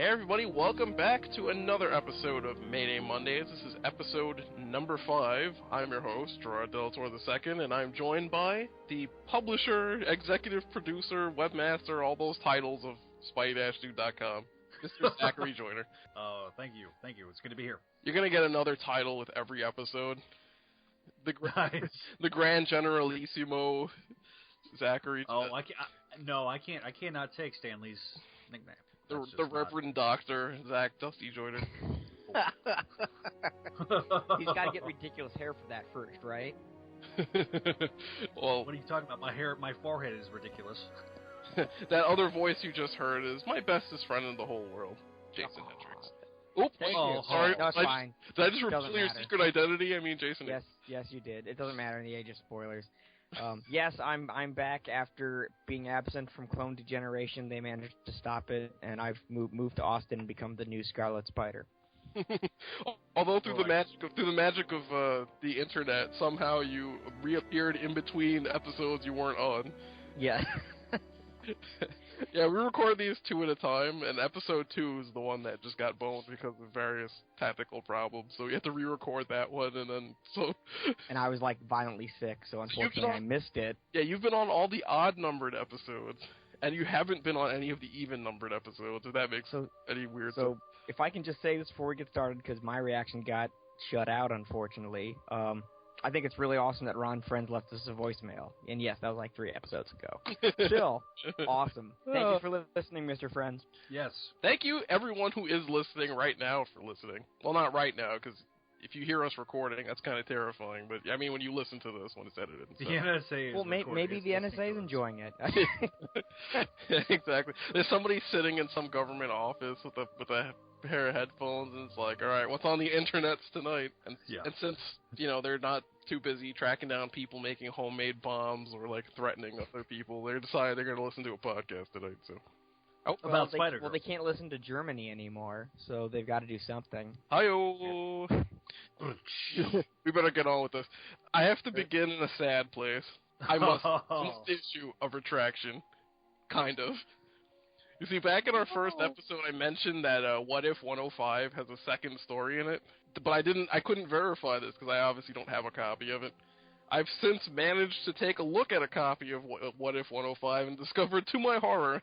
Hey everybody, welcome back to another episode of Mayday Mondays. This is episode number 5. I'm your host, Gerard II, and I'm joined by the publisher, executive producer, webmaster, all those titles of Spidey-Dude.com, Mr. Zachary Joyner. Thank you. It's good to be here. You're going to get another title with every episode. The Grand Generalissimo Zachary. Oh, I cannot take Stanley's nickname. The Reverend Dr. Zach Dusty Joyner. He's got to get ridiculous hair for that first, right? Well, what are you talking about? My forehead is ridiculous. That other voice you just heard is my bestest friend in the whole world, Jason Hendricks. Oops, sorry. No, it's fine. Did I just reveal your secret identity? I mean, Jason. Yes, you did. It doesn't matter in the age of spoilers. Yes, I'm back after being absent from clone degeneration. They managed to stop it, and I've moved to Austin and become the new Scarlet Spider. Although through the magic of the internet, somehow you reappeared in between episodes you weren't on. Yeah. Yeah, we record these 2 at a time, and episode 2 is the one that just got boned because of various tactical problems. So we have to re-record that one, and then And I was violently sick, so unfortunately I missed it. Yeah, you've been on all the odd-numbered episodes, and you haven't been on any of the even-numbered episodes. If that makes any weird sense. So if I can just say this before we get started, because my reaction got shut out, unfortunately. I think it's really awesome that Ron Friends left us a voicemail. And yes, that was 3 episodes ago. Still, awesome. Thank you for listening, Mr. Friends. Yes. Thank you, everyone who is listening right now for listening. Well, not right now, because if you hear us recording, that's kind of terrifying. But, I mean, when you listen to this, when it's edited. And the NSA is Well, maybe the NSA is enjoying it. Exactly. There's somebody sitting in some government office with a pair of headphones, and it's like, all right, what's on the internets tonight? And since, they're not too busy tracking down people making homemade bombs or, threatening other people, they decide they're going to listen to a podcast tonight, so... about Spider-Girl. Well, they can't listen to Germany anymore, so they've got to do something. Hi-yo! We better get on with this. I have to begin in a sad place. I must issue a retraction. Kind of. You see, back in our first episode, I mentioned that What If 105 has a second story in it, but I couldn't verify this because I obviously don't have a copy of it. I've since managed to take a look at a copy of What If 105 and discovered, to my horror,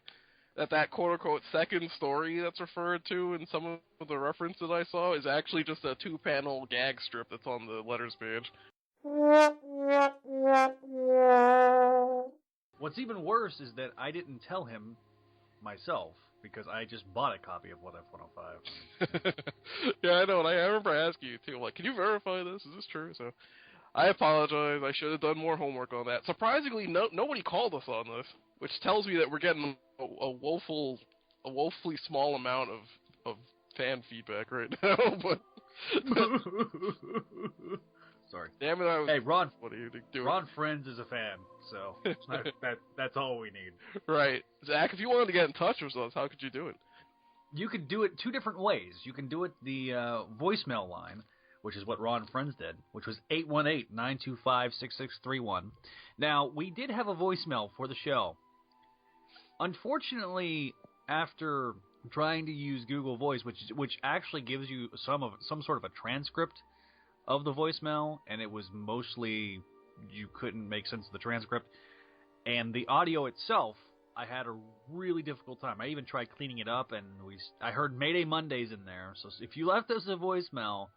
that quote-unquote second story that's referred to in some of the references I saw is actually just a 2-panel gag strip that's on the letters page. What's even worse is that I didn't tell him myself, because I just bought a copy of What If 105. Yeah, I know, and I remember asking you, too, can you verify this? Is this true? So, I apologize. I should have done more homework on that. Surprisingly, nobody called us on this, which tells me that we're getting a woefully small amount of fan feedback right now, but... Sorry. Damn it, Hey, Ron, what are you doing? Ron Friends is a fan, so that's all we need. Right. Zach, if you wanted to get in touch with us, how could you do it? You could do it 2 different ways. You can do it the voicemail line, which is what Ron Friends did, which was 818-925-6631. Now, we did have a voicemail for the show. Unfortunately, after trying to use Google Voice, which actually gives you some sort of a transcript of the voicemail, and it was mostly you couldn't make sense of the transcript, and the audio itself, I had a really difficult time. I even tried cleaning it up, and I heard Mayday Mondays in there. So if you left us a voicemail,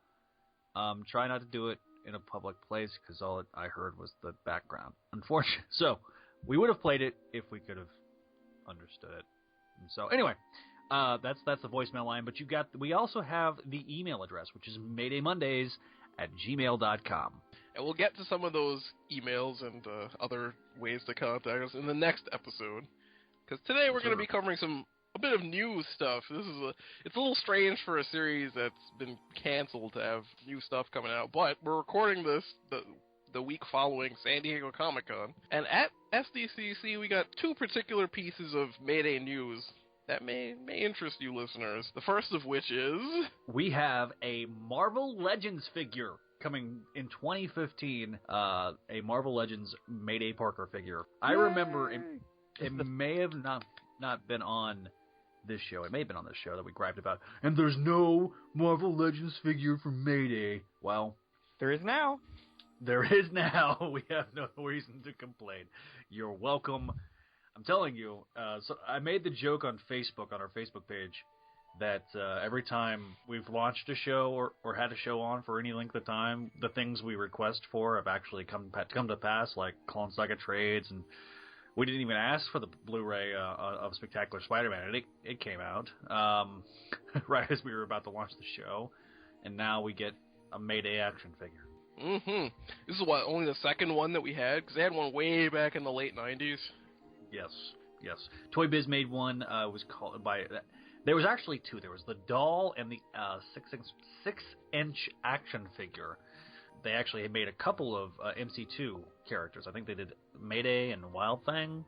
try not to do it in a public place, because all I heard was the background. Unfortunately, so we would have played it if we could have understood it. And so anyway, that's the voicemail line. But we also have the email address, which is maydaymondays@gmail.com. And we'll get to some of those emails and other ways to contact us in the next episode. Because today we're going to be covering a bit of news stuff. It's a little strange for a series that's been canceled to have new stuff coming out, but we're recording this the week following San Diego Comic-Con. And at SDCC, we got 2 particular pieces of Mayday news that may interest you listeners. The first of which is... we have a Marvel Legends figure coming in 2015, a Marvel Legends Mayday Parker figure. I remember it may have not been on this show. It may have been on this show that we griped about. And there's no Marvel Legends figure for Mayday. Well, There is now. there is now. We have no reason to complain. You're welcome. I'm telling you. So I made the joke on Facebook, on our Facebook page, that every time we've launched a show or had a show on for any length of time, the things we request for have actually come to pass, like Clone Saga trades, and we didn't even ask for the Blu-ray of Spectacular Spider-Man, and it came out right as we were about to launch the show, and now we get a Mayday action figure. Mm-hmm. This is only the second one that we had, because they had one way back in the late 90s. Yes. Toy Biz made one. Was called by. There was actually two. There was the doll and the 6-inch action figure. They actually made a couple of MC2 characters. I think they did Mayday and Wild Thing,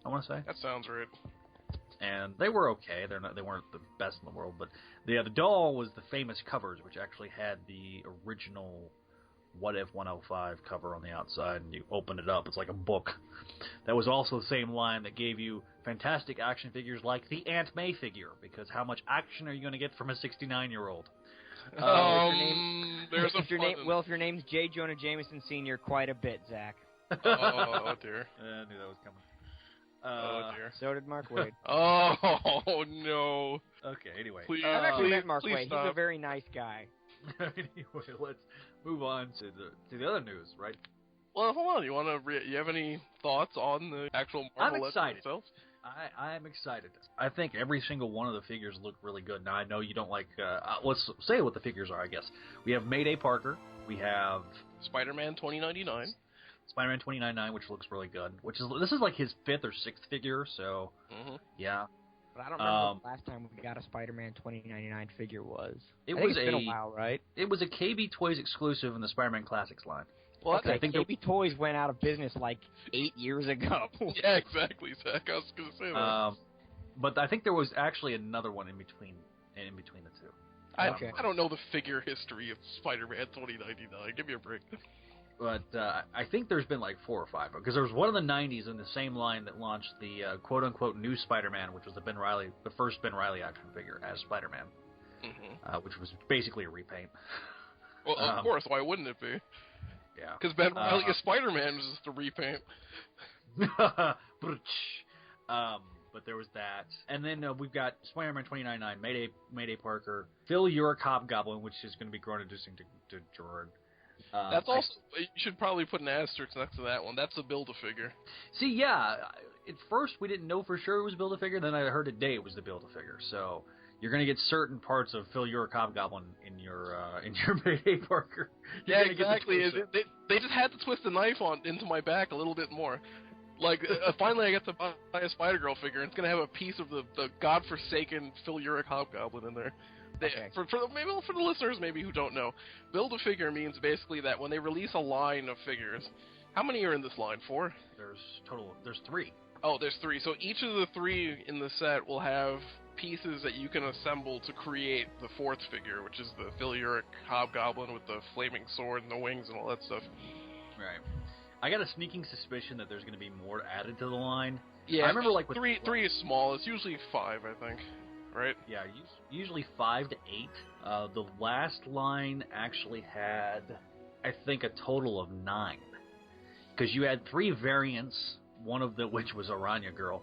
I want to say. That sounds right. And they were okay. They weren't the best in the world, but the doll was the famous covers, which actually had the original What If 105 cover on the outside, and you open it up, it's like a book. That was also the same line that gave you fantastic action figures like the Aunt May figure, because how much action are you going to get from a 69-year-old? There's a if your name's J. Jonah Jameson Sr., quite a bit, Zach. Oh, dear. I knew that was coming. Oh, dear. So did Mark Waid. Oh, no. Okay, anyway. Please, I've actually please, met Mark please Waid. stop. He's a very nice guy. Anyway, let's move on to the other news, right? Well, hold on. You have any thoughts on the actual Marvel I'm Legends excited. itself? I'm excited. I think every single one of the figures look really good. Now, I know you don't like... let's say what the figures are, I guess. We have Mayday Parker. We have... Spider-Man 2099. Spider-Man 2099, which looks really good. This is like his 5th or 6th figure, so... Mm-hmm. Yeah. But I don't remember the last time we got a Spider-Man 2099 figure was. It's been a while, right? It was a KB Toys exclusive in the Spider-Man Classics line. Well, okay, I think KB Toys went out of business like 8 years ago. Yeah, exactly, Zach. I was going to say that. But I think there was actually another one in between the two. I don't know the figure history of Spider-Man 2099. Give me a break. But I think there's been like 4 or 5. Because there was one in the 90s in the same line that launched the quote-unquote new Spider-Man, which was the first Ben Reilly action figure as Spider-Man. Mm-hmm. Which was basically a repaint. Well, of course. Why wouldn't it be? Yeah. Because Ben Reilly as Spider-Man was just a repaint. But there was that. And then we've got Spider-Man 2099, Mayday Parker, Phil Urich Hobgoblin, which is going to be grown introducing to Gerard. That's also... You should probably put an asterisk next to that one. That's a Build-A-Figure. See, yeah. At first, we didn't know for sure it was Build-A-Figure. Then I heard today it was the Build-A-Figure. So... You're going to get certain parts of Phil Urich Hobgoblin in your Mayday Parker. Yeah, exactly. They just had to twist the knife into my back a little bit more. Like, finally I get to buy a Spider-Girl figure, and it's going to have a piece of the godforsaken Phil Urich Hobgoblin in there. Okay. For the listeners maybe who don't know, Build-A-Figure means basically that when they release a line of figures, how many are in this line? 4? There's 3. Oh, there's 3. So each of the 3 in the set will have pieces that you can assemble to create the 4th figure, which is the Phil Urich Hobgoblin with the flaming sword and the wings and all that stuff. Right. I got a sneaking suspicion that there's going to be more added to the line. Yeah, I remember like three is small. It's usually 5, I think. Right? Yeah, usually 5 to 8. The last line actually had, I think, a total of 9, because you had 3 variants. One of which was Aranya Girl,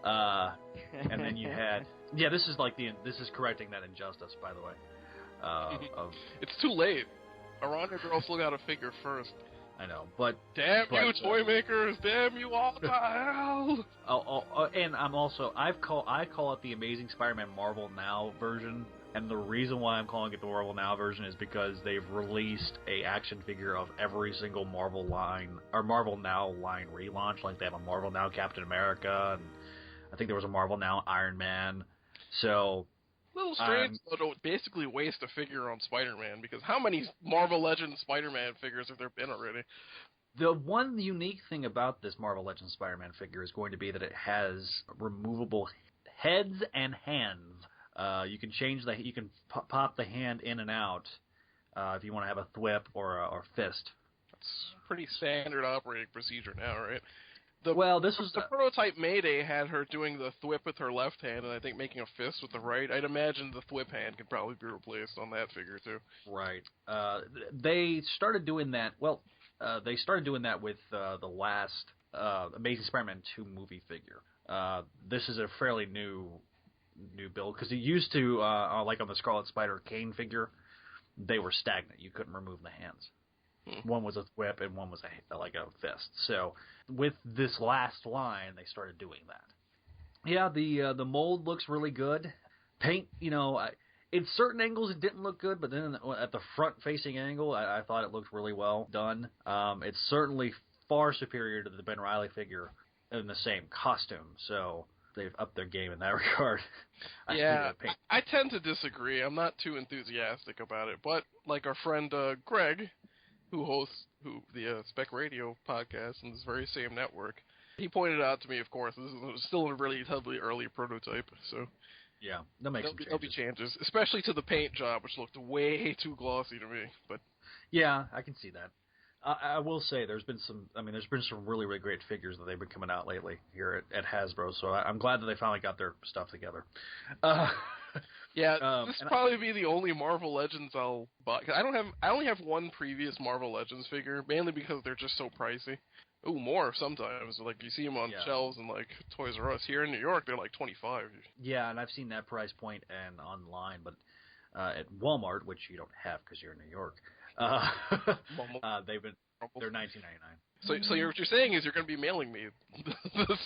and then you had this is correcting that injustice, by the way. It's too late. Aranya Girl still got a figure first. I know, but damn you, toy makers! Damn you all to hell! And I call it the Amazing Spider-Man Marvel Now version. And the reason why I'm calling it the Marvel Now version is because they've released a action figure of every single Marvel line, or Marvel Now line relaunch. Like they have a Marvel Now Captain America, and I think there was a Marvel Now Iron Man. So, a little strange though to basically waste a figure on Spider-Man, because how many Marvel Legends Spider-Man figures have there been already? The one unique thing about this Marvel Legends Spider-Man figure is going to be that it has removable heads and hands. You can change you can pop the hand in and out if you want to have a thwip or a fist. That's pretty standard operating procedure now, right? The prototype Mayday had her doing the thwip with her left hand, and I think making a fist with the right. I'd imagine the thwip hand could probably be replaced on that figure too. Right. They started doing that. Well, they started doing that with the last Amazing Spider-Man 2 movie figure. This is a fairly new build because it used to, like on the Scarlet Spider Kane figure, they were stagnant. You couldn't remove the hands. One was a whip and one was like a fist. So with this last line, they started doing that. Yeah, the mold looks really good. Paint, in certain angles it didn't look good, but then at the front-facing angle, I thought it looked really well done. It's certainly far superior to the Ben Reilly figure in the same costume. So they've upped their game in that regard. I tend to disagree. I'm not too enthusiastic about it, but like our friend Greg, who hosts the Spec Radio podcast in this very same network, he pointed out to me, of course, this is still a really heavily early prototype, so yeah, there'll be changes, especially to the paint job, which looked way too glossy to me. But yeah, I can see that. I will say there's been some really, really great figures that they've been coming out lately here at Hasbro, so I'm glad that they finally got their stuff together. This will probably be the only Marvel Legends I'll buy. Cause I only have one previous Marvel Legends figure, mainly because they're just so pricey. Ooh, more sometimes. Like you see them on shelves in like Toys R Us here in New York, they're like $25. Yeah, and I've seen that price point and online, but at Walmart, which you don't have because you're in New York. They're $19.99. So what you're saying is you're going to be mailing me this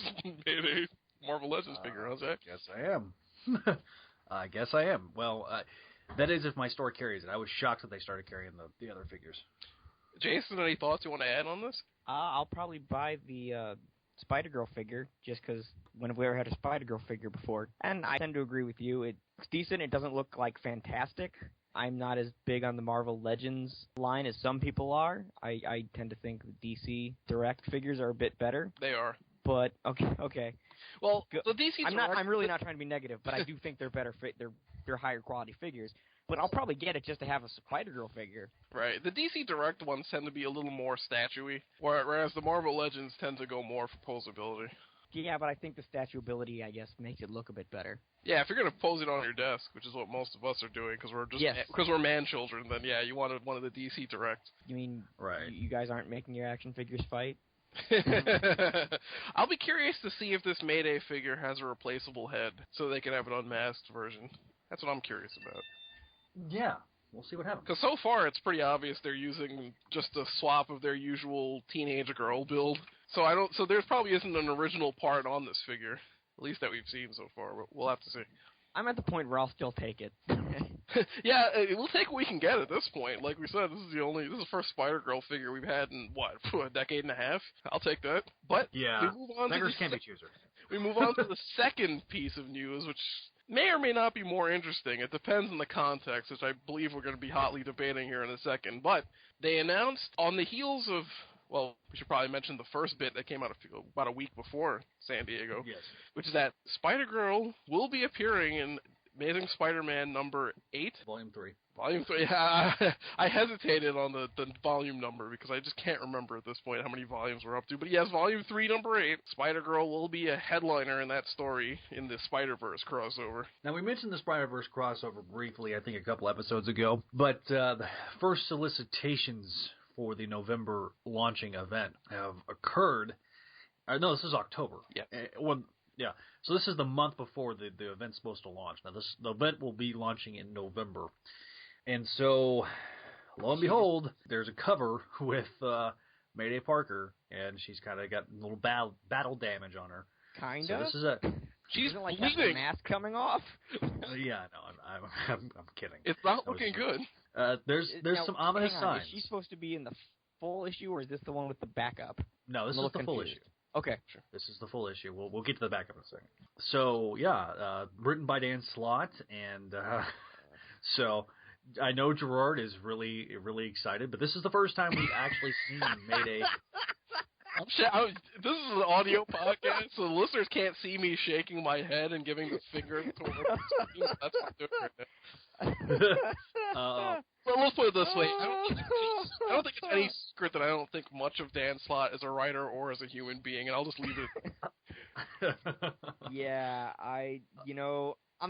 Mayday Marvel Legends figure, huh, Zach? Yes, I am. I guess I am. Well, that is if my store carries it. I was shocked that they started carrying the other figures. Jason, any thoughts you want to add on this? I'll probably buy the Spider-Girl figure just because when we ever had a Spider-Girl figure before. And I tend to agree with you. It's decent. It doesn't look like fantastic. I'm not as big on the Marvel Legends line as some people are. I tend to think the DC Direct figures are a bit better. They are. But okay. Well, the DC Direct... I'm really not trying to be negative, but I do think they're better. They're higher quality figures. But I'll probably get it just to have a Spider-Girl figure. Right. The DC Direct ones tend to be a little more statuey, whereas the Marvel Legends tend to go more for posability. Yeah, but I think the statuability, I guess, makes it look a bit better. Yeah, if you're going to pose it on your desk, which is what most of us are doing, because we're man-children, then yeah, you wanted one of the DC Directs. You mean right. You guys aren't making your action figures fight? I'll be curious to see if this Mayday figure has a replaceable head, so they can have an unmasked version. That's what I'm curious about. Yeah, we'll see what happens. Because so far, it's pretty obvious they're using just a swap of their usual teenage girl build. So there probably isn't an original part on this figure, at least that we've seen so far. We'll have to see. I'm at the point where I'll still take it. Yeah, we'll take what we can get at this point. Like we said, this is the first Spider-Girl figure we've had in, a decade and a half? I'll take that. But yeah, we move on beggars can't be choosers. We move on to the second piece of news, which may or may not be more interesting. It depends on the context, which I believe we're going to be hotly debating here in a second. But they announced on the heels of, well, we should probably mention the first bit that came out about a week before San Diego, yes, which is that Spider-Girl will be appearing in Amazing Spider-Man number 8. Volume 3. Volume 3. Yeah, I hesitated on the volume number because I just can't remember at this point how many volumes we're up to. But yes, Volume 3, number 8. Spider-Girl will be a headliner in that story in the Spider-Verse crossover. Now, we mentioned the Spider-Verse crossover briefly, I think, a couple episodes ago. But the first solicitations for the November launching event have occurred. No, this is October. Yeah. Yeah, so this is the month before the event's supposed to launch. Now, the event will be launching in November. And so, lo and behold, there's a cover with Mayday Parker, and she's kind of got a little battle damage on her. Kind of? So this is a... She's like bleeding. The mask coming off? Yeah, no, I'm kidding. It's not looking good. There's some ominous signs. Is she supposed to be in the full issue, or is this the one with the backup? No, this is the full issue. Okay, sure. This is the full issue. We'll get to the backup in a second. So yeah, written by Dan Slott, and so I know Gerard is really excited, but this is the first time we've actually seen Mayday. This is an audio podcast, so the listeners can't see me shaking my head and giving the finger toward the screen. That's what I'm doing right now. Well, let's put it this way. I don't think it's any secret that I don't think much of Dan Slott as a writer or as a human being, and I'll just leave it. Yeah, I'm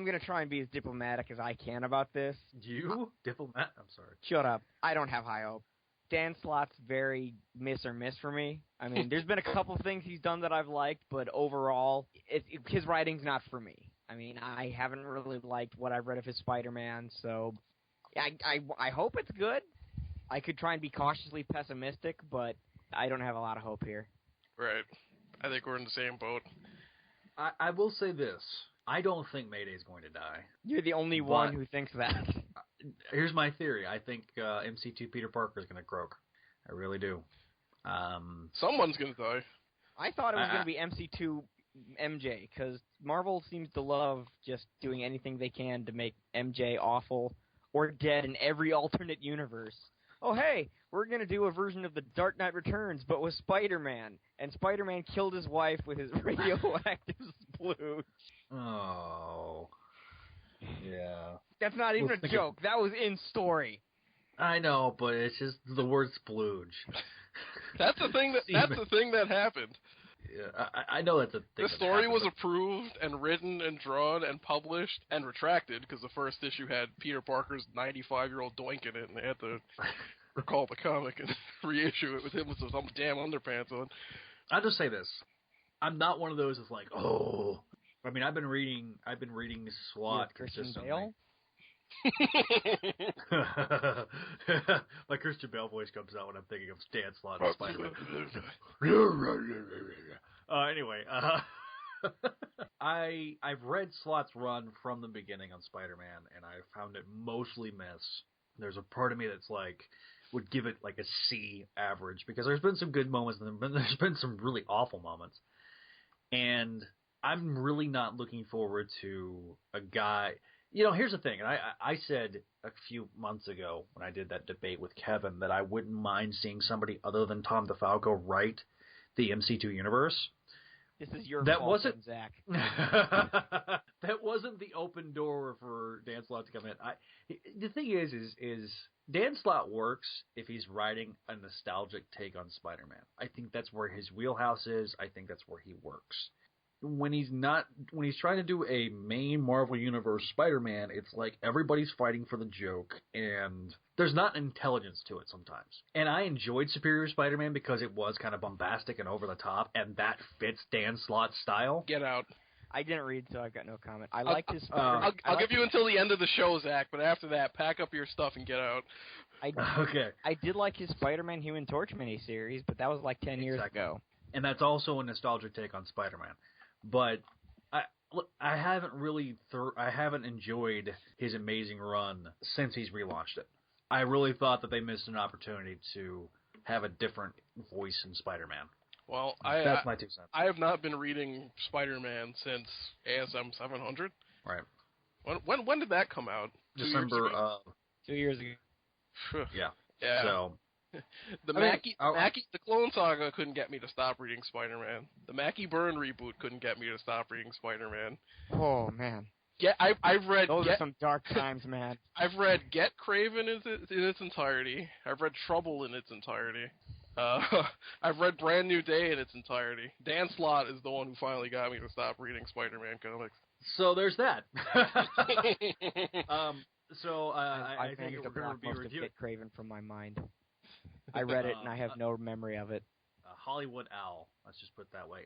going to try and be as diplomatic as I can about this. You? Diplomat? I'm sorry. Shut up. I don't have high hope. Dan Slott's very miss or miss for me. I mean, there's been a couple things he's done that I've liked, but overall, his writing's not for me. I mean, I haven't really liked what I've read of his Spider-Man, so I hope it's good. I could try and be cautiously pessimistic, but I don't have a lot of hope here. Right. I think we're in the same boat. I will say this. I don't think Mayday's going to die. You're the only one who thinks that. Here's my theory. I think MC2 Peter Parker is going to croak. I really do. Someone's going to die. I thought it was going to be MC2 MJ, because Marvel seems to love just doing anything they can to make MJ awful or dead in every alternate universe. Oh, hey, we're going to do a version of The Dark Knight Returns, but with Spider-Man. And Spider-Man killed his wife with his radioactive splooge. Oh. Yeah. That's not even a joke. That was in story. I know, but it's just the word splooge. That's the thing that happened. Yeah, I know that's a thing. The story was approved and written and drawn and published and retracted because the first issue had Peter Parker's 95-year-old doink in it, and they had to recall the comic and reissue it with him with some damn underpants on. I'll just say this: I'm not one of those that's like, oh. I mean, I've been reading SWAT consistently. Bale? My Christian Bale voice comes out when I'm thinking of Stan Slott and Spider-Man. Anyway, I've read Slott's run from the beginning on Spider-Man, and I found it mostly miss. There's a part of me that's like would give it like a C average because there's been some good moments and there's been some really awful moments, and I'm really not looking forward to a guy. You know, here's the thing, and I said a few months ago when I did that debate with Kevin that I wouldn't mind seeing somebody other than Tom DeFalco write the MC2 universe. This is your fault, Zach. That wasn't the open door for Dan Slott to come in. The thing is Dan Slott works if he's writing a nostalgic take on Spider-Man. I think that's where his wheelhouse is. I think that's where he works. When he's trying to do a main Marvel Universe Spider-Man, it's like everybody's fighting for the joke, and there's not intelligence to it sometimes. And I enjoyed Superior Spider-Man because it was kind of bombastic and over the top, and that fits Dan Slott's style. Get out. I didn't read, so I've got no comment. I liked his Spider-Man. I'll give you until the end of the show, Zach, but after that, pack up your stuff and get out. Okay. I did like his Spider-Man Human Torch miniseries, but that was like 10 years ago. And that's also a nostalgic take on Spider-Man. But I haven't enjoyed his amazing run since he's relaunched it. I really thought that they missed an opportunity to have a different voice in Spider-Man. Well, that's my 2 cents. I have not been reading Spider-Man since ASM 700. Right. When did that come out? December. 2 years ago. Yeah. Yeah. So. The Clone Saga couldn't get me to stop reading Spider-Man. The Mackie Byrne reboot couldn't get me to stop reading Spider-Man. Oh man. Yeah, I've read. Those are some dark times, man. I've read Get Craven in its entirety. I've read Trouble in its entirety. I've read Brand New Day in its entirety. Dan Slott is the one who finally got me to stop reading Spider-Man comics. So there's that. I think we're going to be reviewing Get Craven from my mind. I read it, and I have no memory of it. Hollywood Owl. Let's just put it that way.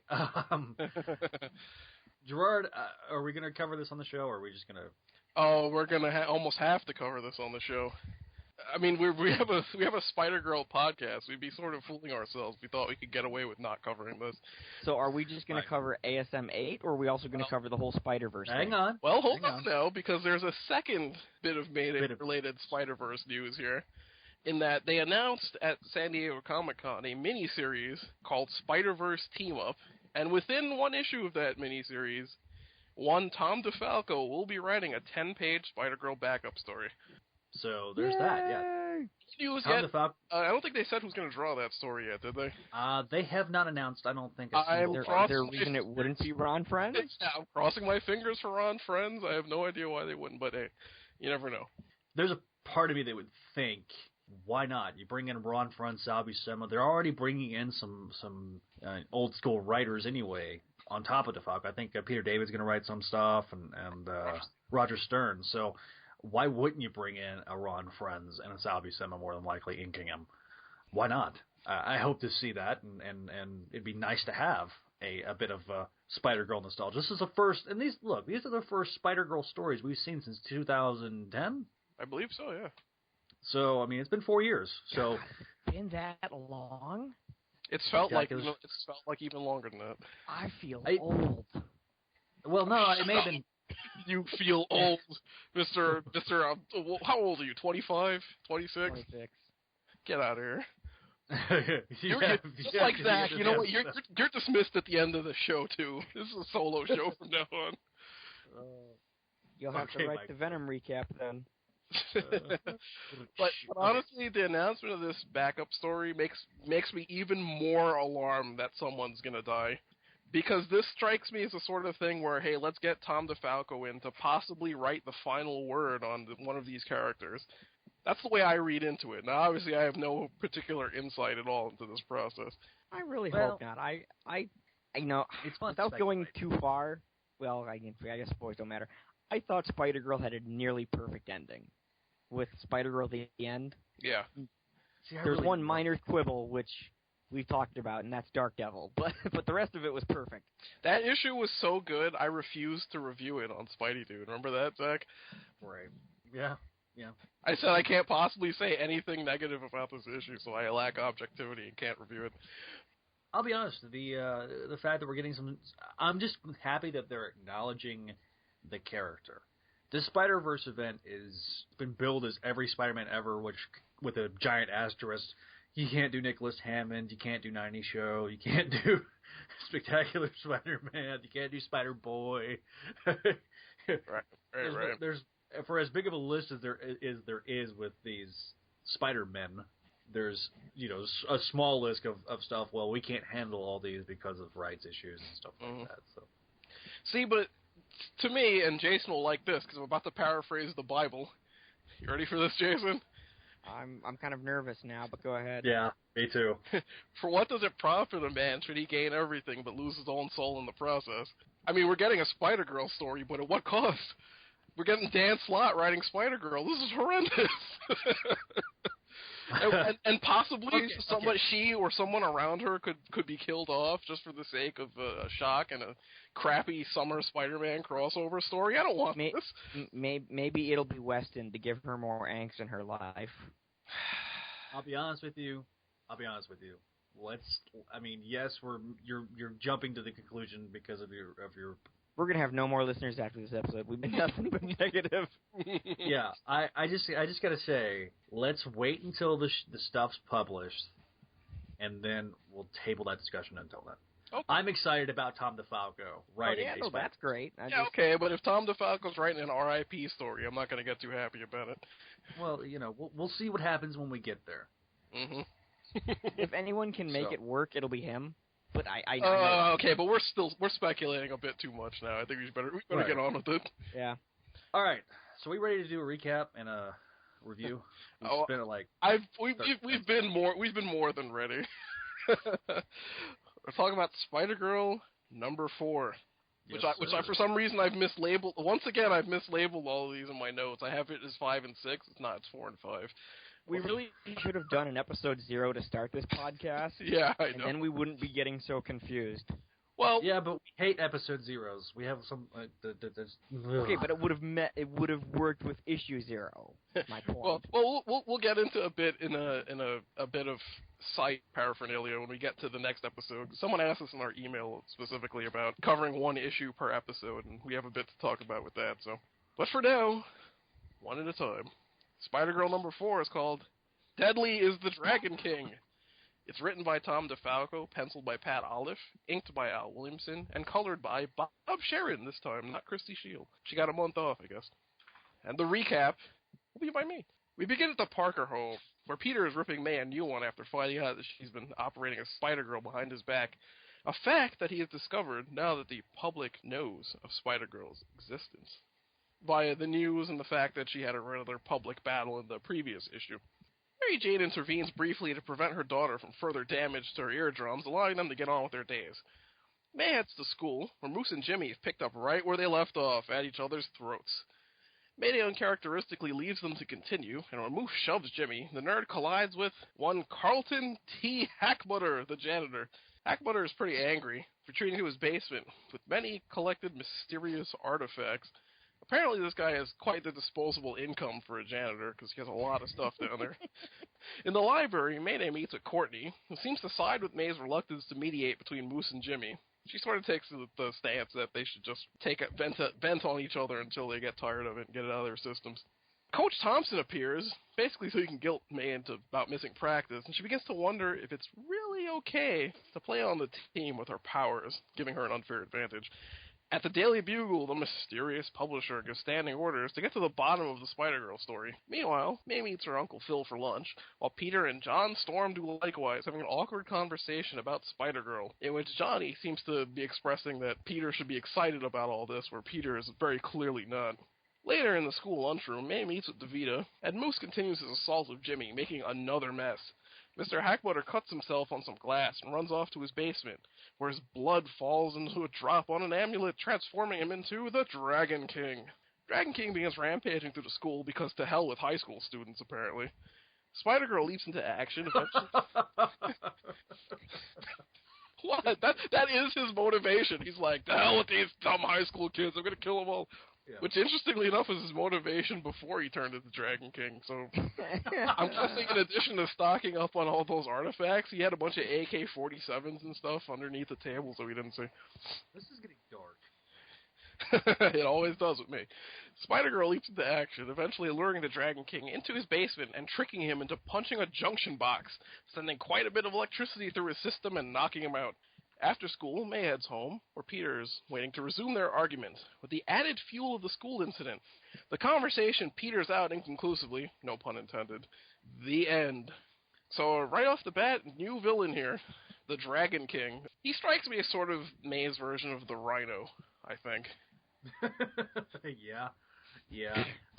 Gerard, are we going to cover this on the show, or are we just going to... Oh, we're going to almost have to cover this on the show. I mean, we have a Spider-Girl podcast. We'd be sort of fooling ourselves. We thought we could get away with not covering this. So are we just going to cover ASM 8, or are we also going to cover the whole Spider-Verse thing? Hang on. Well, hold on now, because there's a second bit of Mayday-related Spider-Verse news here. In that they announced at San Diego Comic-Con a miniseries called Spider-Verse Team Up, and within one issue of that miniseries, Tom DeFalco will be writing a 10-page Spider-Girl backup story. So there's that. Yeah. News Tom yet? DeFalco. I don't think they said who's going to draw that story yet, did they? They have not announced. I don't think. Is there a reason it wouldn't be Ron Friends? Yeah, I'm crossing my fingers for Ron Friends. I have no idea why they wouldn't, but hey, you never know. There's a part of me that would think, why not? You bring in Ron Friends, Sal Buscema. They're already bringing in some old school writers anyway. On top of DeFalco, I think Peter David's going to write some stuff, and Roger Stern. So why wouldn't you bring in a Ron Friends and a Sal Buscema more than likely inking him? Why not? I hope to see that, and it'd be nice to have a bit of Spider-Girl nostalgia. This is the first, and these are the first Spider-Girl stories we've seen since 2010. I believe so, yeah. So I mean, it's been 4 years. So been that long? It's felt like it's felt like even longer than that. I feel old. Well, no, it may have been. You feel old, Mr. How old are you? 25? 26? 26. Get out of here. You're just like Zach. You know what? You're dismissed at the end of the show too. This is a solo show from now on. You'll have to write the Venom recap then. But honestly, the announcement of this backup story makes me even more alarmed that someone's gonna die, because this strikes me as the sort of thing where, hey, let's get Tom DeFalco in to possibly write the final word on one of these characters. That's the way I read into it. Now, obviously, I have no particular insight at all into this process. I really hope not. I know, it's fun without going too far. Well, I guess spoilers don't matter. I thought Spider-Girl had a nearly perfect ending. With Spider-Girl at the end. Yeah. There's one minor quibble, which we've talked about, and that's Dark Devil. But the rest of it was perfect. That issue was so good, I refused to review it on Spidey Dude. Remember that, Zach? Right. Yeah. I said I can't possibly say anything negative about this issue, so I lack objectivity and can't review it. I'll be honest, the fact that we're getting some... I'm just happy that they're acknowledging the character. This Spider-Verse event is been billed as every Spider-Man ever, which with a giant asterisk. You can't do Nicholas Hammond, you can't do 90 Show, you can't do Spectacular Spider-Man, you can't do Spider-Boy. Right. There's for as big of a list as there is with these Spider-Men, there's a small list of stuff. Well, we can't handle all these because of rights issues and stuff like that. So, see, but to me, and Jason will like this because I'm about to paraphrase the Bible. You ready for this, Jason? I'm kind of nervous now, but go ahead. Yeah, me too. For what does it profit a man should he gain everything but lose his own soul in the process? I mean, we're getting a Spider-Girl story, but at what cost? We're getting Dan Slott writing Spider-Girl. This is horrendous. and possibly she or someone around her could be killed off just for the sake of a shock and a crappy summer Spider-Man crossover story. I don't want this. Maybe it'll be Weston to give her more angst in her life. I'll be honest with you. Yes, you're jumping to the conclusion because of your. We're gonna have no more listeners after this episode. We've been nothing but negative. Yeah, I just gotta say, let's wait until the stuff's published, and then we'll table that discussion until then. Okay. I'm excited about Tom DeFalco writing. That's great. Okay, but if Tom DeFalco's writing an R.I.P. story, I'm not gonna get too happy about it. Well, we'll see what happens when we get there. Mm-hmm. If anyone can make it work, it'll be him. But I okay, but we're speculating a bit too much now. I think we better get on with it. Yeah. All right. So we ready to do a recap and a review? We've been more than ready. We're talking about Spider-Girl number 4, which I for some reason I've mislabeled. Once again, I've mislabeled all of these in my notes. I have it as 5 and 6. It's not. It's 4 and 5. We really should have done an episode 0 to start this podcast. Yeah, I know. And then we wouldn't be getting so confused. Well, yeah, but we hate episode 0s. We have some. Okay, but it would have worked with issue 0. My point. Well, we'll get into a bit in a bit of site paraphernalia when we get to the next episode. Someone asked us in our email specifically about covering one issue per episode, and we have a bit to talk about with that. So, but for now, one at a time. Spider-Girl number 4 is called Deadly is the Dragon King. It's written by Tom DeFalco, penciled by Pat Olive, inked by Al Williamson, and colored by Bob Sharon this time, not Christy Shield. She got a month off, I guess. And the recap will be by me. We begin at the Parker home, where Peter is ripping May a new one after finding out that she's been operating a Spider-Girl behind his back. A fact that he has discovered now that the public knows of Spider-Girl's existence, via the news and the fact that she had a rather public battle in the previous issue. Mary Jane intervenes briefly to prevent her daughter from further damage to her eardrums, allowing them to get on with their days. May heads to school, where Moose and Jimmy have picked up right where they left off, at each other's throats. Mayday uncharacteristically leaves them to continue, and when Moose shoves Jimmy, the nerd collides with one Carlton T. Hackbutter, the janitor. Hackbutter is pretty angry, retreating to his basement, with many collected mysterious artifacts. Apparently this guy has quite the disposable income for a janitor, because he has a lot of stuff down there. In the library, Mayday meets with Courtney, who seems to side with May's reluctance to mediate between Moose and Jimmy. She sort of takes the stance that they should just vent on each other until they get tired of it and get it out of their systems. Coach Thompson appears, basically so he can guilt May into about missing practice, and she begins to wonder if it's really okay to play on the team with her powers, giving her an unfair advantage. At the Daily Bugle, the mysterious publisher gives standing orders to get to the bottom of the Spider-Girl story. Meanwhile, May meets her Uncle Phil for lunch, while Peter and John Storm do likewise, having an awkward conversation about Spider-Girl, in which Johnny seems to be expressing that Peter should be excited about all this, where Peter is very clearly not. Later in the school lunchroom, May meets with Davida, and Moose continues his assault of Jimmy, making another mess. Mr. Hackbutter cuts himself on some glass and runs off to his basement, where his blood falls into a drop on an amulet, transforming him into the Dragon King. Dragon King begins rampaging through the school because to hell with high school students, apparently. Spider-Girl leaps into action eventually. What? That is his motivation. He's like, to hell with these dumb high school kids, I'm gonna kill them all. Yeah. Which, interestingly enough, is his motivation before he turned into Dragon King. So, I'm guessing in addition to stocking up on all those artifacts, he had a bunch of AK-47s and stuff underneath the table so he didn't see. This is getting dark. It always does with me. Spider-Girl leaps into action, eventually luring the Dragon King into his basement and tricking him into punching a junction box, sending quite a bit of electricity through his system and knocking him out. After school, May heads home, where Peter is waiting to resume their argument, with the added fuel of the school incident. The conversation peters out inconclusively, no pun intended. The end. So, right off the bat, new villain here, the Dragon King. He strikes me as sort of May's version of the Rhino, I think. Yeah.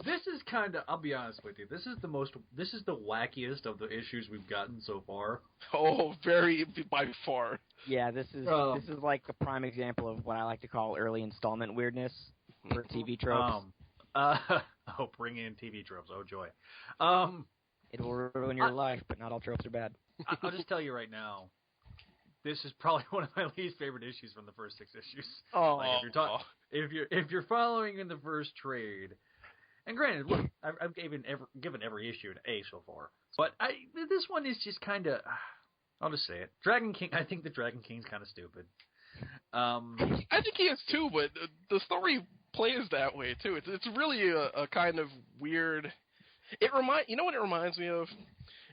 This is kind of, I'll be honest with you, this is the wackiest of the issues we've gotten so far. Oh, very, by far. Yeah, this is like the prime example of what I like to call early installment weirdness for TV tropes. Bring in TV tropes, oh joy. It will ruin your life, but not all tropes are bad. I'll just tell you right now, this is probably one of my least favorite issues from the first 6 issues. Oh, like if you're following in the first trade, and granted, look, I've given every issue an A so far, but this one is just kind of, I'll just say it. Dragon King. I think the Dragon King's kind of stupid. I think he is too, but the story plays that way too. It's really a kind of weird. You know what it reminds me of?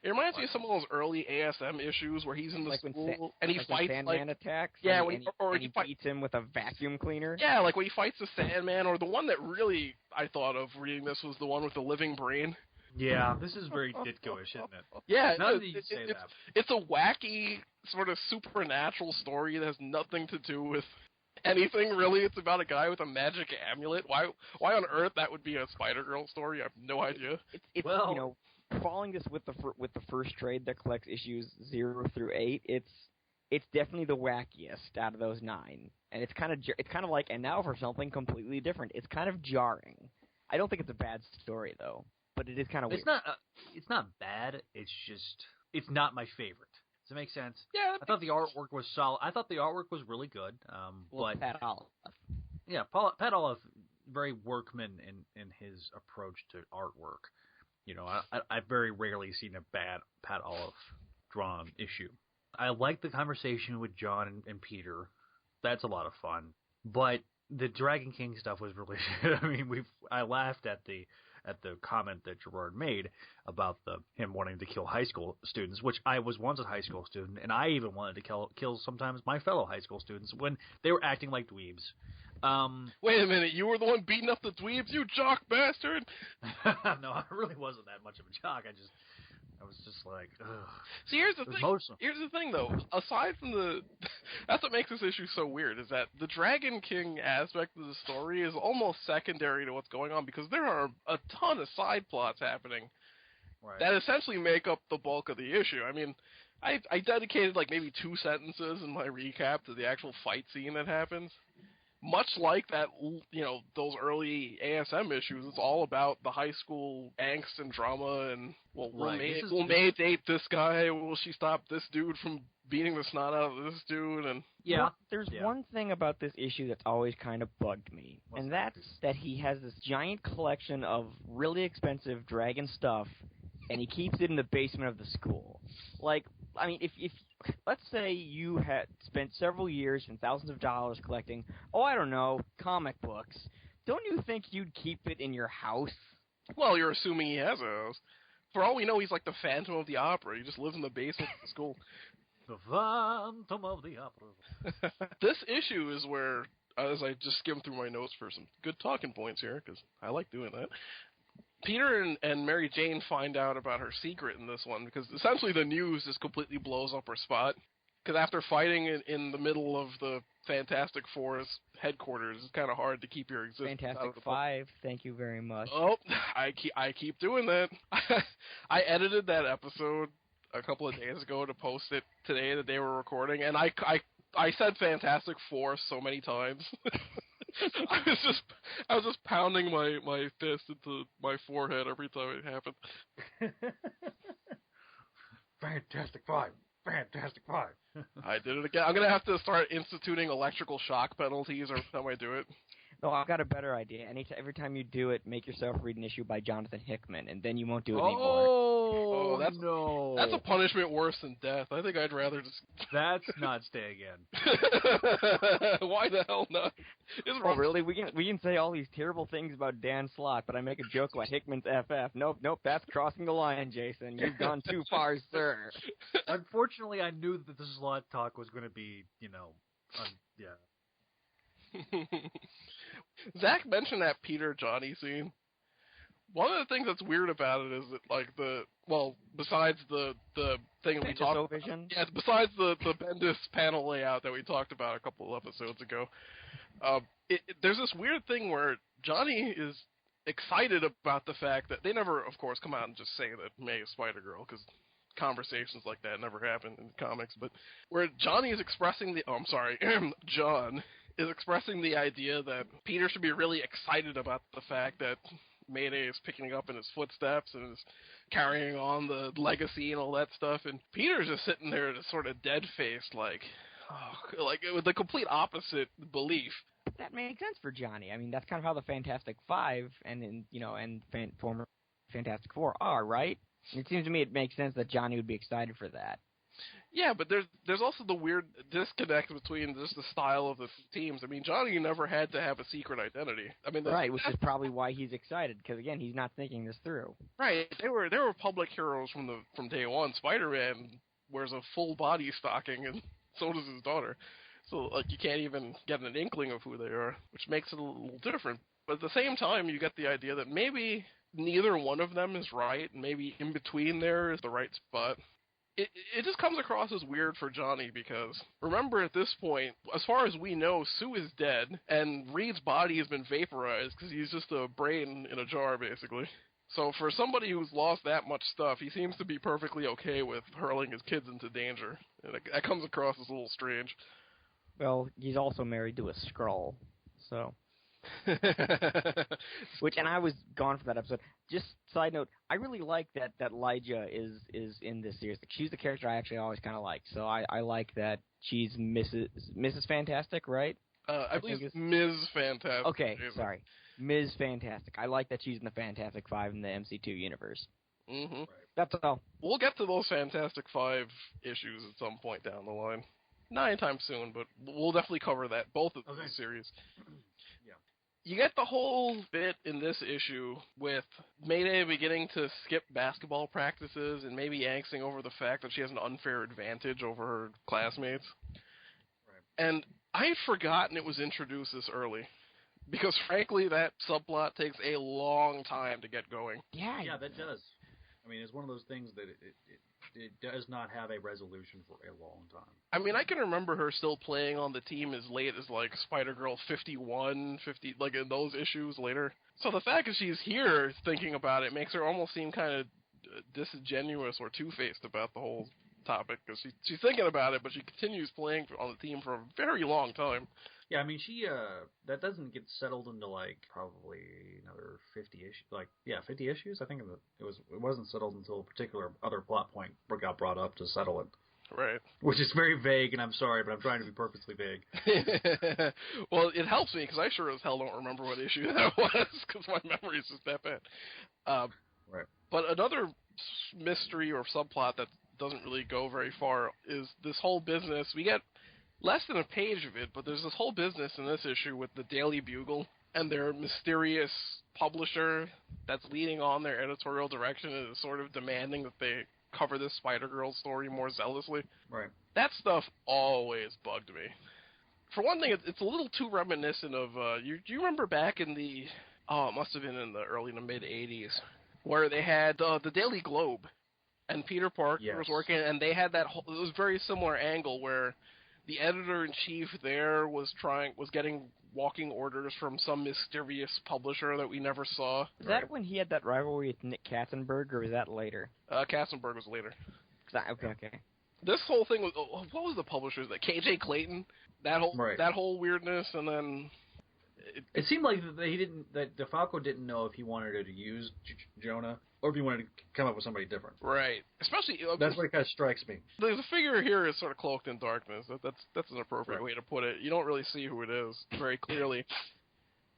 It reminds me of some of those early ASM issues where he's in the school and he fights Sandman attacks. Yeah, he beats him with a vacuum cleaner. Yeah, like when he fights the Sandman, or the one that really I thought of reading this was the one with the living brain. Yeah, this is very Ditko-ish, isn't it? Yeah, it's a wacky sort of supernatural story that has nothing to do with anything really. It's about a guy with a magic amulet. Why on earth that would be a Spider-Girl story? I have no idea. It's following this with the first trade that collects issues 0 through 8, it's definitely the wackiest out of those 9, and it's kind of like, and now for something completely different. It's kind of jarring. I don't think it's a bad story though, but it is kind of weird. It's not bad. It's just it's not my favorite. Does it make sense? Yeah. I thought the artwork was solid. I thought the artwork was really good. But Pat Olive. Yeah, Pat Olive, very workman in his approach to artwork. You know, I've very rarely seen a bad Pat Olive drawn issue. I like the conversation with John and Peter. That's a lot of fun. But the Dragon King stuff was really I mean, I laughed at the comment that Gerard made about him wanting to kill high school students, which I was once a high school student, and I even wanted to kill sometimes my fellow high school students when they were acting like dweebs. Wait a minute, you were the one beating up the dweebs, you jock bastard! No, I really wasn't that much of a jock. I was just like, ugh. See, here's the thing. Here's the thing, though. Aside from that's what makes this issue so weird, is that the Dragon King aspect of the story is almost secondary to what's going on, because there are a ton of side plots happening that essentially make up the bulk of the issue. I mean, I dedicated like maybe 2 sentences in my recap to the actual fight scene that happens. Much like that, those early ASM issues, it's all about the high school angst and drama, and will May date this guy? Will she stop this dude from beating the snot out of this dude? And there's one thing about this issue that's always kind of bugged me, and that's that he has this giant collection of really expensive dragon stuff, and he keeps it in the basement of the school. Like, I mean, if let's say you had spent several years and thousands of dollars collecting, I don't know, comic books, don't you think you'd keep it in your house? Well, you're assuming he has a house. For all we know, he's like the Phantom of the Opera. He just lives in the basement of the school. The Phantom of the Opera. This issue is where, as I just skimmed through my notes for some good talking points here, because I like doing that, Peter and Mary Jane find out about her secret in this one, because essentially the news just completely blows up her spot. Because after fighting in the middle of the Fantastic Four's headquarters, it's kind of hard to keep your existence Fantastic out of the Five, thank you very much. Oh, I keep doing that. I edited that episode a couple of days ago to post it today, the day we're recording, and I said Fantastic Four so many times. I was just pounding my fist into my forehead every time it happened. Fantastic Five. Fantastic Five. I did it again. I'm going to have to start instituting electrical shock penalties every time I do it. No, I've got a better idea. Every time you do it, make yourself read an issue by Jonathan Hickman, and then you won't do it anymore. No. That's a punishment worse than death. I think I'd rather just... That's not stay again. Why the hell not? Really? We can say all these terrible things about Dan Slott, but I make a joke about Hickman's FF. Nope, that's crossing the line, Jason. You've gone too far, sir. Unfortunately, I knew that the Slott talk was going to be, Zach mentioned that Peter Johnny scene. One of the things that's weird about it is that, besides the thing that we talked about, besides the Bendis panel layout that we talked about a couple of episodes ago, there's this weird thing where Johnny is excited about the fact that they never, of course, come out and just say that May is Spider-Girl, because conversations like that never happen in comics, but where Johnny is expressing John is expressing the idea that Peter should be really excited about the fact that Mayday is picking up in his footsteps and is carrying on the legacy and all that stuff, and Peter's just sitting there just sort of dead-faced, like with the complete opposite belief. That makes sense for Johnny. I mean, that's kind of how the Fantastic Five and former Fantastic Four are, right? It seems to me it makes sense that Johnny would be excited for that. Yeah, but there's also the weird disconnect between just the style of the teams. I mean, Johnny never had to have a secret identity. I mean, right, which is probably why he's excited, because again, he's not thinking this through. Right, they were public heroes from day one. Spider-Man wears a full body stocking, and so does his daughter. So you can't even get an inkling of who they are, which makes it a little different. But at the same time, you get the idea that maybe neither one of them is right, and maybe in between there is the right spot. It just comes across as weird for Johnny, because remember, at this point, as far as we know, Sue is dead, and Reed's body has been vaporized because he's just a brain in a jar, basically. So for somebody who's lost that much stuff, he seems to be perfectly okay with hurling his kids into danger. And that comes across as a little strange. Well, he's also married to a Skrull, so... and I was gone for that episode. Just side note, I really like that Lyja is in this series. She's the character I actually always kind of like. So I like that she's Mrs. Fantastic, right? I believe it's Ms. Fantastic. Okay, sorry, Ms. Fantastic. I like that she's in the Fantastic Five in the MC2 universe. Mm-hmm. Right. That's all. We'll get to those Fantastic Five issues at some point down the line. Not anytime soon, but we'll definitely cover that, both of those series. You get the whole bit in this issue with Mayday beginning to skip basketball practices and maybe angsting over the fact that she has an unfair advantage over her classmates. Right. And I had forgotten it was introduced this early. Because, frankly, that subplot takes a long time to get going. Yeah. Yeah, that does. I mean, it's one of those things that it does not have a resolution for a long time. I mean, I can remember her still playing on the team as late as, like, Spider-Girl 51, 50, like, in those issues later. So the fact that she's here thinking about it makes her almost seem kind of disingenuous or two-faced about the whole topic. Because she's thinking about it, but she continues playing on the team for a very long time. Yeah, I mean, she that doesn't get settled into like probably another 50 issues. 50 issues. I think it wasn't settled until a particular other plot point got brought up to settle it. Right. Which is very vague, and I'm sorry, but I'm trying to be purposely vague. Well, it helps me because I sure as hell don't remember what issue that was because my memory is just that bad. Right. But another mystery or subplot that doesn't really go very far is this whole business. We get less than a page of it, but there's this whole business in this issue with the Daily Bugle and their mysterious publisher that's leading on their editorial direction and is sort of demanding that they cover this Spider-Girl story more zealously. Right. That stuff always bugged me. For one thing, it's a little too reminiscent of, do you remember back in it must have been in the early to mid-'80s, where they had the Daily Globe, and Peter Parker was working, and they had it was a very similar angle where the editor-in-chief there was getting walking orders from some mysterious publisher that we never saw. Is that when he had that rivalry with Nick Katzenberg, or was that later? Katzenberg was later. Okay. This whole thing was, what was the publisher's that? KJ Clayton? That whole weirdness, and then... It seemed like that DeFalco didn't know if he wanted to use Jonah or if he wanted to come up with somebody different. Right. Especially... that's what kind of strikes me. The figure here is sort of cloaked in darkness. That's an appropriate way to put it. You don't really see who it is very clearly.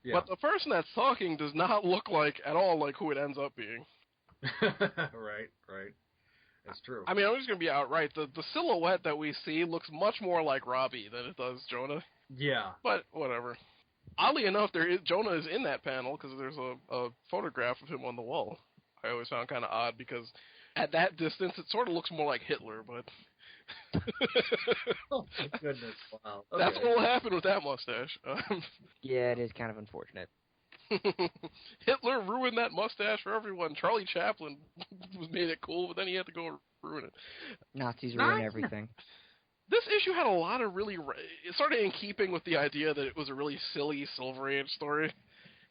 Yeah. But the person that's talking does not look at all like who it ends up being. Right. That's true. I mean, I'm just going to be outright. The silhouette that we see looks much more like Robbie than it does Jonah. Yeah. But whatever. Oddly enough, Jonah is in that panel because there's a photograph of him on the wall. I always found kind of odd because at that distance it sort of looks more like Hitler, but... Oh my goodness, wow. Okay. That's what will happen with that mustache. Yeah, it is kind of unfortunate. Hitler ruined that mustache for everyone. Charlie Chaplin made it cool, but then he had to go ruin it. Nazis ruin everything. This issue had a lot of really... It's sort of in keeping with the idea that it was a really silly Silver Age story.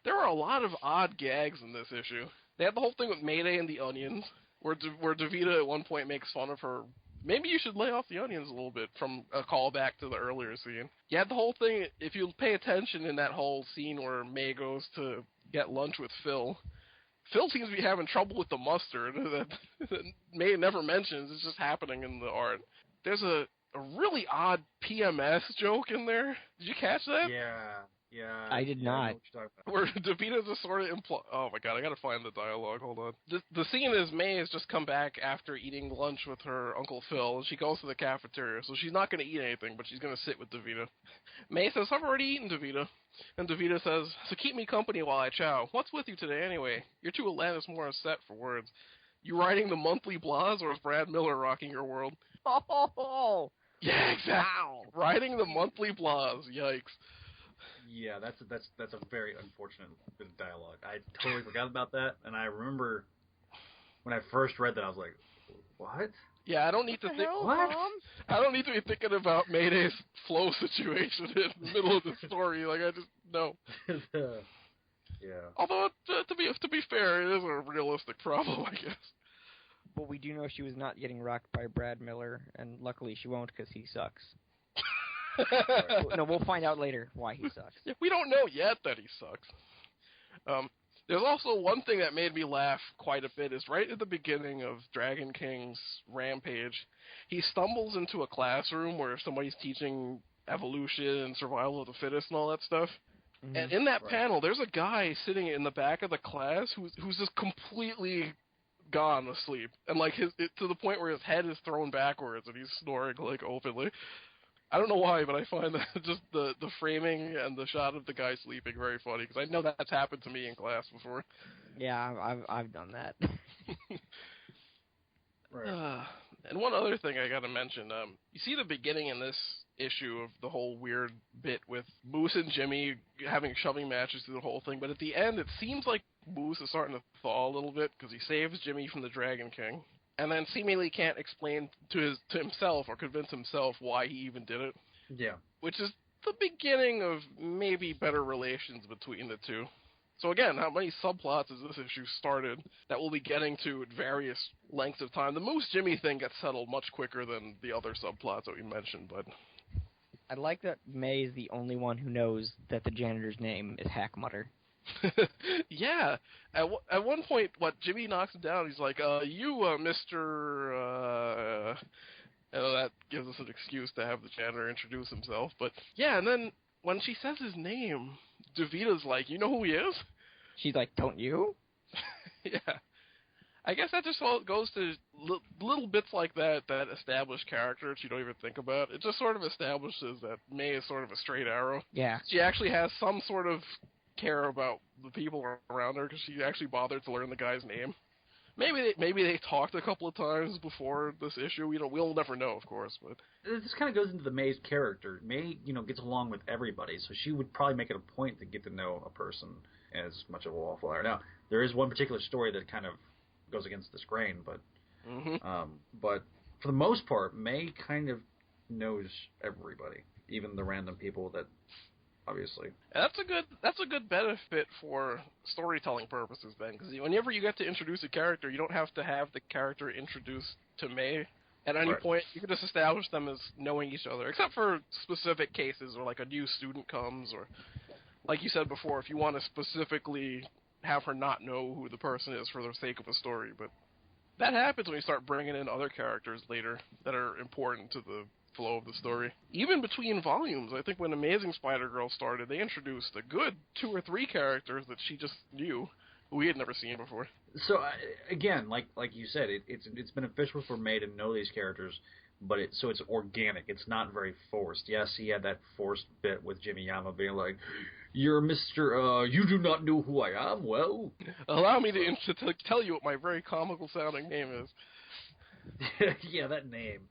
There were a lot of odd gags in this issue. They had the whole thing with Mayday and the onions, where Davida at one point makes fun of her. Maybe you should lay off the onions a little bit, from a callback to the earlier scene. You had the whole thing, if you pay attention in that whole scene where May goes to get lunch with Phil, Phil seems to be having trouble with the mustard that May never mentions. It's just happening in the art. There's a really odd PMS joke in there. Did you catch that? Yeah. I did not. Where Davida just sort of oh my god, I gotta find the dialogue, hold on. The scene is May has just come back after eating lunch with her Uncle Phil, and she goes to the cafeteria, so she's not gonna eat anything, but she's gonna sit with Davida. May says, I've already eaten, Davida. And Davida says, so keep me company while I chow. What's with you today anyway? You're too Alanis Morissette for words. You writing the monthly blahs, or is Brad Miller rocking your world? Oh! Yeah, exactly. Wow. Writing the monthly blahs, yikes. Yeah, that's a very unfortunate bit of dialogue. I totally forgot about that, and I remember when I first read that, I was like, "What?" Yeah, I don't need to think. What? I don't need to be thinking about Mayday's flow situation in the middle of the story. Like I just no. Yeah. Although to be fair, it is a realistic problem, I guess. But we do know she was not getting rocked by Brad Miller, and luckily she won't because he sucks. No, we'll find out later why he sucks. Yeah, we don't know yet that he sucks. There's also one thing that made me laugh quite a bit is right at the beginning of Dragon King's rampage, he stumbles into a classroom where somebody's teaching evolution and survival of the fittest and all that stuff. Mm-hmm. And in that panel, there's a guy sitting in the back of the class who's just completely gone asleep, and to the point where his head is thrown backwards and he's snoring openly. I don't know why, but I find that just the framing and the shot of the guy sleeping very funny, because I know that's happened to me in class before. Yeah, I've done that. Right. And one other thing I got to mention, you see the beginning in this issue of the whole weird bit with Moose and Jimmy having shoving matches through the whole thing, but at the end it seems like Moose is starting to thaw a little bit because he saves Jimmy from the Dragon King, and then seemingly can't explain to himself or convince himself why he even did it. Yeah. Which is the beginning of maybe better relations between the two. So again, how many subplots has this issue started that we'll be getting to at various lengths of time? The Moose-Jimmy thing gets settled much quicker than the other subplots that we mentioned, but... I like that May is the only one who knows that the janitor's name is Hackmutter. Yeah. At one point, Jimmy knocks him down, he's like, Mr. That gives us an excuse to have the janitor introduce himself, but... Yeah, and then... When she says his name, Davita's like, you know who he is? She's like, don't you? Yeah. I guess that just all goes to little bits like that establish character that you don't even think about. It just sort of establishes that May is sort of a straight arrow. Yeah. She actually has some sort of care about the people around her because she actually bothered to learn the guy's name. Maybe they talked a couple of times before this issue. We'll never know, of course. But this kind of goes into the May's character. May, gets along with everybody, so she would probably make it a point to get to know a person as much of a wallflower. Now, there is one particular story that kind of goes against this grain, but but for the most part, May kind of knows everybody, even the random people that. Obviously, that's a good benefit for storytelling purposes then, because whenever you get to introduce a character, you don't have to have the character introduced to May at any point. You can just establish them as knowing each other, except for specific cases where like a new student comes, or like you said before, if you want to specifically have her not know who the person is for the sake of a story. But that happens when you start bringing in other characters later that are important to the flow of the story. Even between volumes, I think when Amazing Spider-Girl started, they introduced a good 2 or 3 characters that she just knew, who we had never seen before. So, again, like you said, it's beneficial for May to know these characters, but it's organic. It's not very forced. Yes, he had that forced bit with Jimmy Yama being like, "You're Mr. You do not know who I am? Well..." Allow me to tell you what my very comical-sounding name is. Yeah, that name.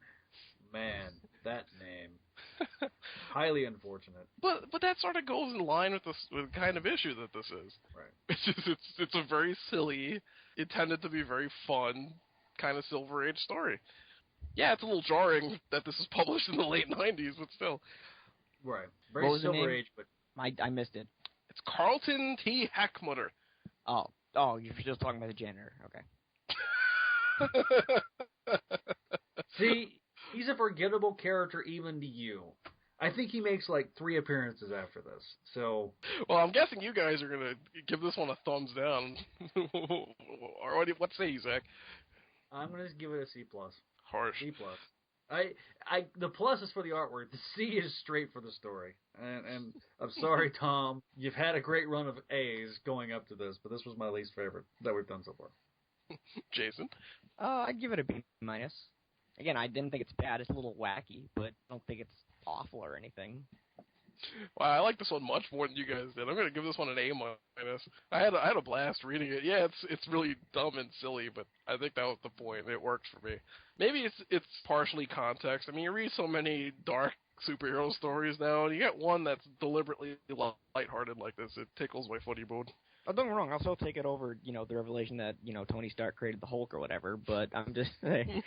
Man, that name. Highly unfortunate. But that sort of goes in line with the kind of issue that this is. Right. It's a very silly, intended to be very fun, kind of Silver Age story. Yeah, it's a little jarring that this is published in the late 90s, but still. Right. Very Silver Age, but... I missed it. It's Carlton T. Hackmutter. Oh, you're just talking about the janitor. Okay. See... He's a forgettable character even to you. I think he makes like 3 appearances after this. So, well, I'm guessing you guys are gonna give this one a thumbs down. Or what say you, Zach? I'm gonna give it a C+. Harsh. C+. The plus is for the artwork. The C is straight for the story. And I'm sorry, Tom. You've had a great run of A's going up to this, but this was my least favorite that we've done so far. Jason? I'd give it a B-. Again, I didn't think it's bad. It's a little wacky, but I don't think it's awful or anything. Wow, I like this one much more than you guys did. I'm going to give this one an A-. I had a blast reading it. Yeah, it's really dumb and silly, but I think that was the point. It worked for me. Maybe it's partially context. I mean, you read so many dark superhero stories now, and you get one that's deliberately lighthearted like this. It tickles my footy bone. Oh, don't get me wrong. I'll still take it over, the revelation that, Tony Stark created the Hulk or whatever, but I'm just saying...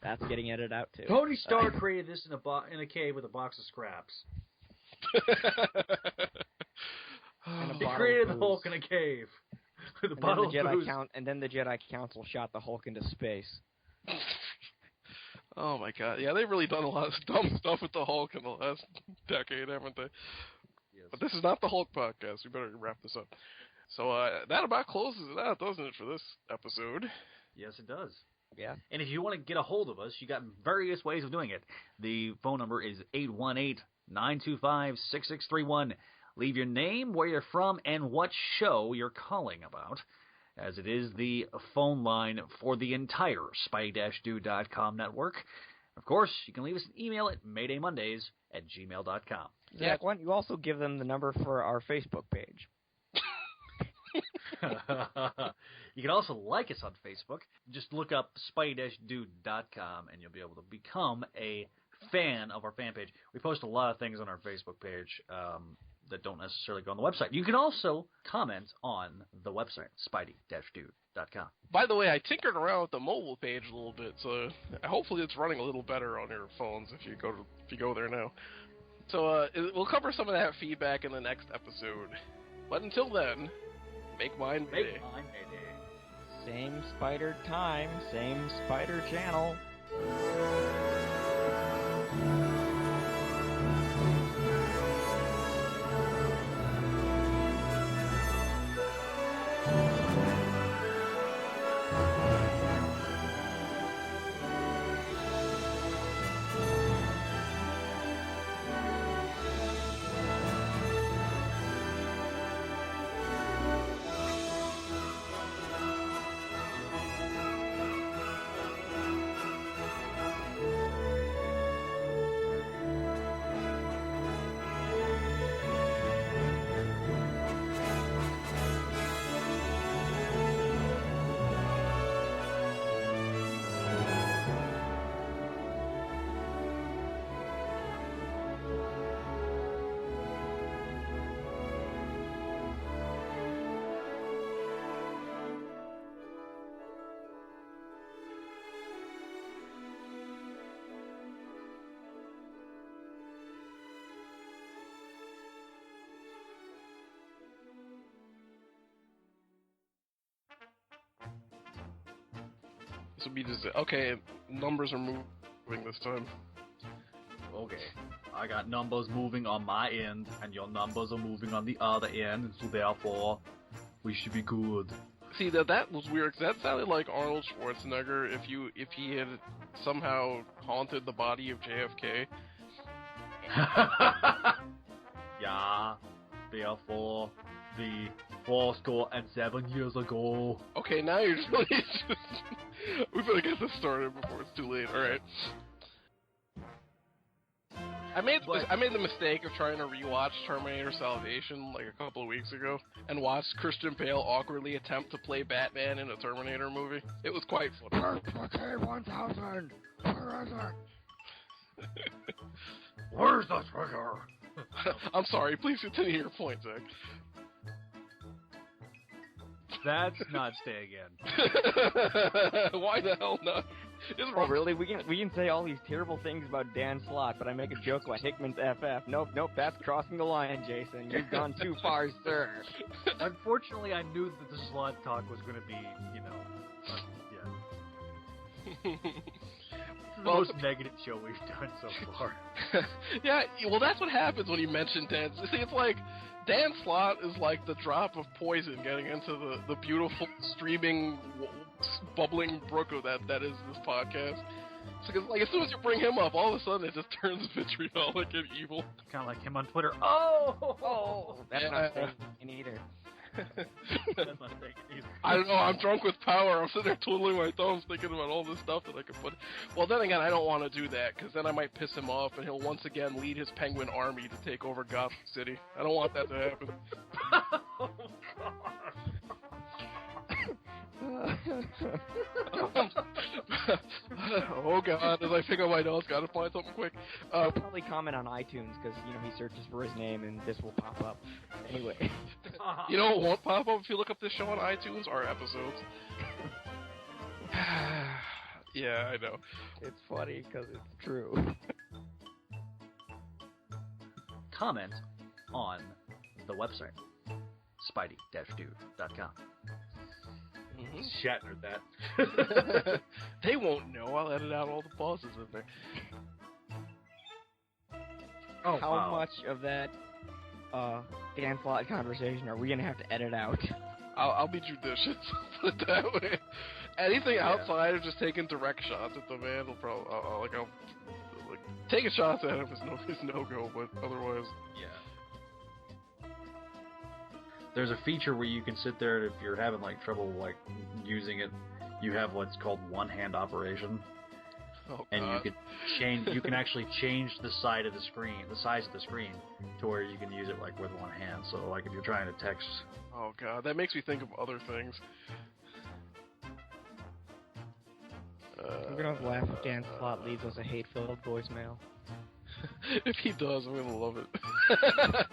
That's getting edited out, too. Tony Stark created this in a cave with a box of scraps. He created the Hulk in a cave with a bottle of booze. And then the Jedi Council shot the Hulk into space. Oh, my God. Yeah, they've really done a lot of dumb stuff with the Hulk in the last decade, haven't they? Yes. But this is not the Hulk podcast. We better wrap this up. So that about closes it out, doesn't it, for this episode? Yes, it does. Yeah. And if you want to get a hold of us, you got various ways of doing it. The phone number is 818-925-6631. Leave your name, where you're from, and what show you're calling about, as it is the phone line for the entire spy-do.com network. Of course, you can leave us an email at maydaymondays@gmail.com. Zach, why don't you also give them the number for our Facebook page? You can also like us on Facebook. Just look up spy-do.com and you'll be able to become a fan of our fan page, we post a lot of things on our Facebook page that don't necessarily go on the website. You can also comment on the website, spidey-dude.com. By the way, I tinkered around with the mobile page a little bit, so hopefully it's running a little better on your phones if you go there now. So we'll cover some of that feedback in the next episode. But until then, make mine Mayday. Make mine Mayday. Same spider time, same spider channel. This would be just okay. Numbers are moving this time. Okay. I got numbers moving on my end, and your numbers are moving on the other end, so therefore, we should be good. See, that was weird, 'cause that sounded like Arnold Schwarzenegger if he had somehow haunted the body of JFK. Yeah, therefore, the 407 years ago. Okay, now you're just really we better get this started before it's too late. Alright. I made the mistake of trying to rewatch Terminator Salvation like a couple of weeks ago and watched Christian Bale awkwardly attempt to play Batman in a Terminator movie. It was quite funny. K-1000! Where is it? Where's the trigger? I'm sorry, please continue your point, Zach. That's not stay again. Why the hell not? Oh, really? We can say all these terrible things about Dan Slott, but I make a joke about Hickman's FF. Nope, that's crossing the line, Jason. You've gone too far, sir. Unfortunately, I knew that the Slott talk was going to be, yeah. The most negative show we've done so far. Yeah, well, that's what happens when you mention Dan. See, it's like Dan Slott is like the drop of poison getting into the beautiful streaming, bubbling brook that is this podcast. So, cause, like, as soon as you bring him up, all of a sudden it just turns vitriolic and evil. Kind of like him on Twitter. Oh, that's not saying either. That's not saying either. I don't know, I'm drunk with power. I'm sitting there twiddling my thumbs thinking about all this stuff that I could put. Well, then again, I don't want to do that, because then I might piss him off, and he'll once again lead his penguin army to take over Gotham City. I don't want that to happen. Oh, Oh god, as I pick up my nose, gotta find something quick. I'll probably comment on iTunes, because, he searches for his name, and this will pop up. Anyway. You know what won't pop up if you look up this show on iTunes? Our episodes. Yeah, I know. It's funny, because it's true. Comment on the website, spidey-dude.com. Mm-hmm. Shattered that. They won't know. I'll edit out all the pauses in there. Oh, How much of that Dan Slott conversation are we going to have to edit out? I'll be judicious. Put it that way. Anything outside of just taking direct shots at the man will probably I'll taking shots at him is no go, but otherwise. Yeah. There's a feature where you can sit there, if you're having trouble using it, you have what's called one-hand operation. Oh, and God. you can actually change the size of the screen to where you can use it with one hand. So if you're trying to text. Oh god, that makes me think of other things. We're gonna laugh if Dan Slott leaves us a hate-filled voicemail. If he does, I'm gonna love it.